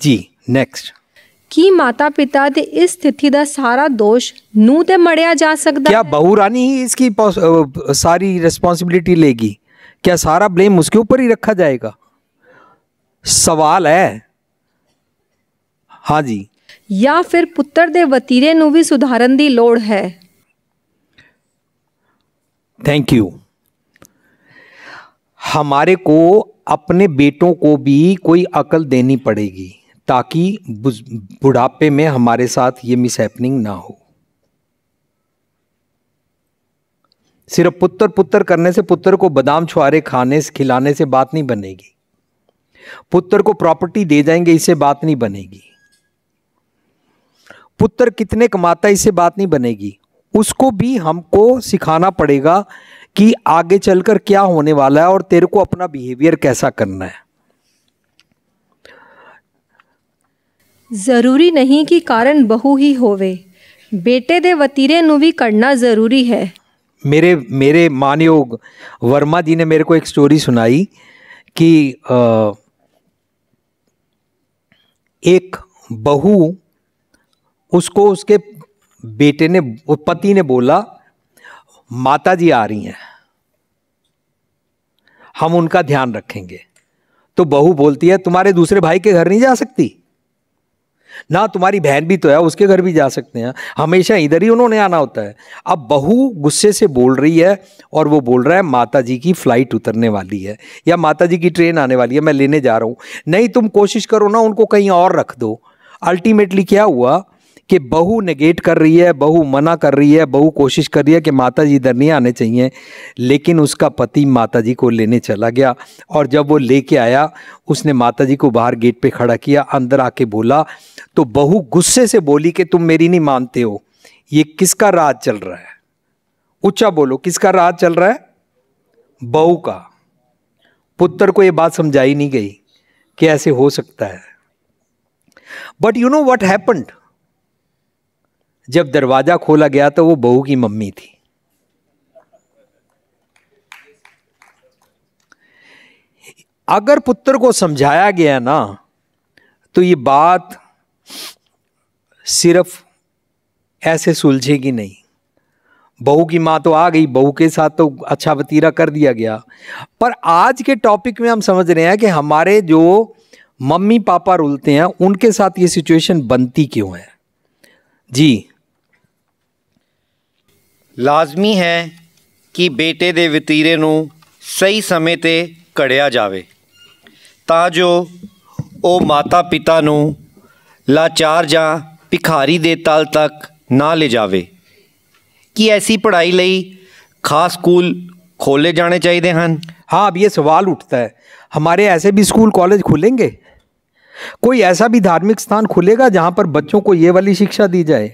जी next. ਕੀ ਮਾਤਾ ਪਿਤਾ ਦੇ ਇਸ ਸਥਿਤੀ ਦਾ ਸਾਰਾ ਦੋਸ਼ ਨੂੰ ਤੇ ਮੜਿਆ ਜਾ ਸਕਦਾ क्या है? बहू रानी ही इसकी सारी रिस्पॉन्सिबिलिटी लेगी? क्या सारा ब्लेम उसके ऊपर ही रखा जाएगा? सवाल है। हाँ जी। ਜਾਂ ਫਿਰ ਪੁੱਤਰ ਦੇ ਵਤੀਰੇ ਨੂੰ ਵੀ ਸੁਧਾਰਨ ਦੀ ਲੋੜ ਹੈ? Thank you. हमारे को अपने बेटों को भी कोई अकल देनी पड़ेगी ताकि बुढ़ापे में हमारे साथ ये मिसहैपनिंग ना हो। सिर्फ पुत्र पुत्र करने से, पुत्र को बादाम छुआरे खाने से खिलाने से बात नहीं बनेगी। पुत्र को प्रॉपर्टी दे जाएंगे इससे बात नहीं बनेगी। पुत्र कितने कमाता है इससे बात नहीं बनेगी। उसको भी हमको सिखाना पड़ेगा कि आगे चलकर क्या होने वाला है और तेरे को अपना बिहेवियर कैसा करना है। ਜ਼ਰੂਰੀ नहीं कि कारण बहू ही होवे, बेटे दे वतीरे ਨੂੰ भी करना ज़रूरी है। मेरे मानयोग वर्मा जी ने मेरे को एक स्टोरी सुनाई कि एक बहू, उसको उसके बेटे ने, पति ने बोला माता जी आ रही हैं, हम उनका ध्यान रखेंगे। तो बहू बोलती है तुम्हारे दूसरे भाई के घर नहीं जा सकती? ना तुम्हारी बहन भी तो है, उसके घर भी जा सकते हैं, हमेशा इधर ही उन्होंने आना होता है। अब बहू गुस्से से बोल रही है और वो बोल रहा है माता जी की फ्लाइट उतरने वाली है या माता जी की ट्रेन आने वाली है, मैं लेने जा रहा हूँ। नहीं, तुम कोशिश करो ना उनको कहीं और रख दो। अल्टीमेटली क्या हुआ कि बहू नेगेट कर रही है, बहू मना कर रही है, बहू कोशिश कर रही है कि माता जी इधर नहीं आने चाहिए, लेकिन उसका पति माता जी को लेने चला गया। और जब वो लेके आया, उसने माता जी को बाहर गेट पे खड़ा किया, अंदर आके बोला, तो बहू गुस्से से बोली कि तुम मेरी नहीं मानते हो, ये किसका राज चल रहा है? ऊंचा बोलो, किसका राज चल रहा है? बहू का। पुत्र को ये बात समझाई नहीं गई कि ऐसे हो सकता है। But you know what happened? जब दरवाजा खोला गया तो वो बहू की मम्मी थी। अगर पुत्र को समझाया गया ना तो ये बात सिर्फ ऐसे सुलझेगी नहीं। बहू की मां तो आ गई, बहू के साथ तो अच्छा वतीरा कर दिया गया, पर आज के टॉपिक में हम समझ रहे हैं कि हमारे जो मम्मी पापा रुलते हैं उनके साथ ये सिचुएशन बनती क्यों है। जी, ਲਾਜ਼ਮੀ ਹੈ ਕਿ ਬੇਟੇ ਦੇ ਵਤੀਰੇ ਨੂੰ ਸਹੀ ਸਮੇਂ 'ਤੇ ਘੜਿਆ ਜਾਵੇ ਤਾਂ ਜੋ ਉਹ ਮਾਤਾ ਪਿਤਾ ਨੂੰ ਲਾਚਾਰ ਜਾਂ ਭਿਖਾਰੀ ਦੇ ਤਲ ਤੱਕ ਨਾ ਲਿਜਾਵੇ। ਕੀ ਐਸੀ ਪੜ੍ਹਾਈ ਲਈ ਖਾਸ ਸਕੂਲ खोले जाने चाहिए हैं? हाँ, अब ये सवाल उठता है, हमारे ऐसे भी स्कूल कॉलेज खुलेंगे? कोई ऐसा भी धार्मिक स्थान खुलेगा जहाँ पर बच्चों को ये वाली शिक्षा दी जाए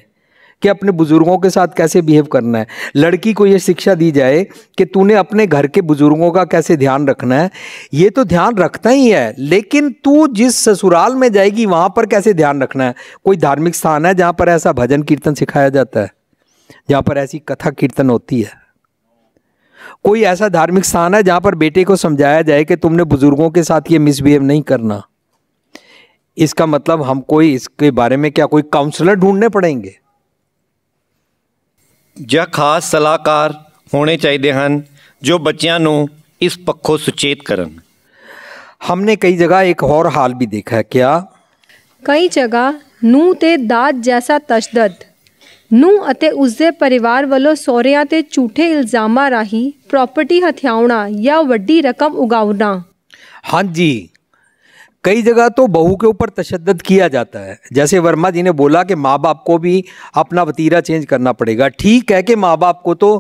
कि अपने बुजुर्गों के साथ कैसे बिहेव करना है? लड़की को ये शिक्षा दी जाए कि तूने अपने घर के बुजुर्गों का कैसे ध्यान रखना है? ये तो ध्यान रखता ही है, लेकिन तू जिस ससुराल में जाएगी वहाँ पर कैसे ध्यान रखना है? कोई धार्मिक स्थान है जहाँ पर ऐसा भजन कीर्तन सिखाया जाता है, जहाँ पर ऐसी कथा कीर्तन होती है? कोई ऐसा धार्मिक स्थान है जहाँ पर बेटे को समझाया जाए कि तुमने बुजुर्गों के साथ ये मिसबिहेव नहीं करना? इसका मतलब हमको इसके बारे में क्या कोई काउंसलर ढूंढने पड़ेंगे? ਜਾਂ ਖਾਸ ਸਲਾਹਕਾਰ ਹੋਣੇ ਚਾਹੀਦੇ ਹਨ ਜੋ ਬੱਚਿਆਂ ਨੂੰ ਇਸ ਪੱਖੋਂ ਸੁਚੇਤ ਕਰਨ। हमने कई जगह एक और हाल भी देखा है। क्या? कई जगह ਨੂੰਹ ਤੇ ਦਾਜ ਜੈਸਾ ਤਸ਼ੱਦਦ, ਨੂੰਹ ਅਤੇ ਉਸਦੇ ਪਰਿਵਾਰ ਵੱਲੋਂ ਸਹੁਰਿਆਂ ਤੇ ਝੂਠੇ ਇਲਜ਼ਾਮਾਂ ਰਾਹੀਂ प्रॉपर्टी हथियाउणा या वड्डी रकम उगाउना। हाँ जी, कई जगह तो बहू के ऊपर तशद्दुद किया जाता है। जैसे वर्मा जी ने बोला कि माँ बाप को भी अपना वतीरा चेंज करना पड़ेगा। ठीक है कि माँ बाप को तो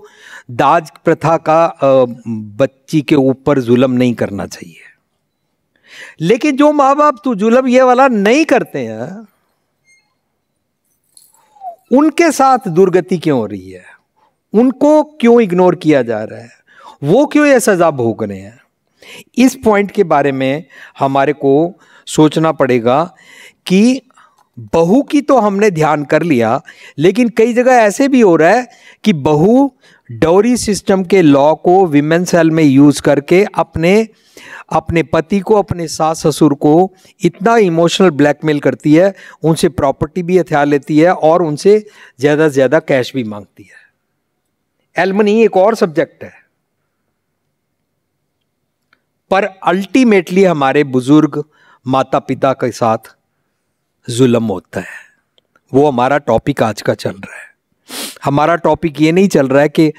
दाज प्रथा का बच्ची के ऊपर जुल्म नहीं करना चाहिए, लेकिन जो माँ बाप तो जुल्म ये वाला नहीं करते हैं उनके साथ दुर्गति क्यों हो रही है? उनको क्यों इग्नोर किया जा रहा है? वो क्यों ये सजा भोग रहे हैं? इस पॉइंट के बारे में हमारे को सोचना पड़ेगा कि बहू की तो हमने ध्यान कर लिया, लेकिन कई जगह ऐसे भी हो रहा है कि बहू डाउरी सिस्टम के लॉ को विमेन सेल में यूज करके अपने पति को, अपने सास ससुर को इतना इमोशनल ब्लैकमेल करती है, उनसे प्रॉपर्टी भी हथिया लेती है और उनसे ज़्यादा से ज़्यादा कैश भी मांगती है। एलमनी एक और सब्जेक्ट है, पर अल्टीमेटली हमारे बुजुर्ग माता पिता के साथ जुल्म होता है। वो हमारा टॉपिक आज का चल रहा है। हमारा टॉपिक ये नहीं चल रहा है कि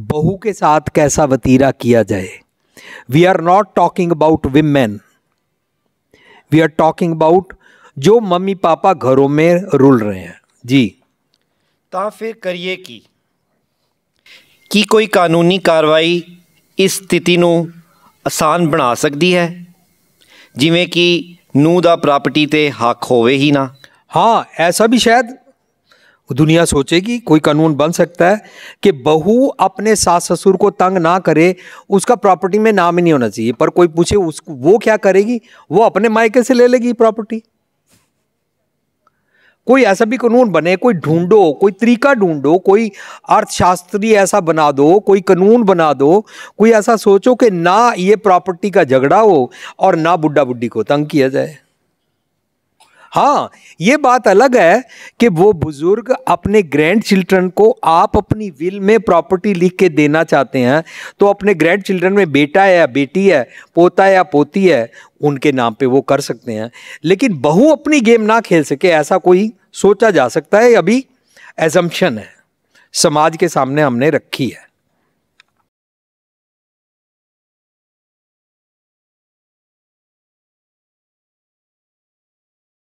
बहू के साथ कैसा वतीरा किया जाए। We are not talking about women, we are talking about जो मम्मी पापा घरों में रुल रहे हैं जी। ਤਾਂ ਫਿਰ ਕਰੀਏ ਕੀ ਕੋਈ ਕਾਨੂੰਨੀ ਕਾਰਵਾਈ ਇਸ ਸਥਿਤੀ ਨੂੰ ਆਸਾਨ ਬਣਾ ਸਕਦੀ ਹੈ, ਜਿਵੇਂ ਕਿ ਨੂੰਹ ਦਾ ਪ੍ਰਾਪਰਟੀ ਤੇ ਹੱਕ ਹੋਵੇ ही ना। हाँ, ऐसा भी शायद दुनिया सोचेगी, कोई कानून बन सकता है कि बहू अपने सास ससुर को तंग ना करे, उसका प्रॉपर्टी में नाम ही नहीं होना चाहिए। पर कोई पूछे उसको वो क्या करेगी, वो अपने मायके से ले लेगी प्रॉपर्टी। कोई ऐसा भी कानून बने, कोई ढूंढो, कोई तरीका ढूंढो, कोई अर्थशास्त्री ऐसा बना दो, कोई कानून बना दो, कोई ऐसा सोचो कि ना ये प्रॉपर्टी का झगड़ा हो और ना बुढ़ा बुढ़ी को तंग किया जाए। हाँ, ये बात अलग है कि वो बुजुर्ग अपने ग्रैंड चिल्ड्रन को आप अपनी विल में प्रॉपर्टी लिख के देना चाहते हैं, तो अपने ग्रैंड चिल्ड्रन में बेटा है या बेटी है, पोता है या पोती है, उनके नाम पे वो कर सकते हैं। लेकिन बहू अपनी गेम ना खेल सके, ऐसा कोई सोचा जा सकता है? अभी एजम्पशन है, समाज के सामने हमने रखी है।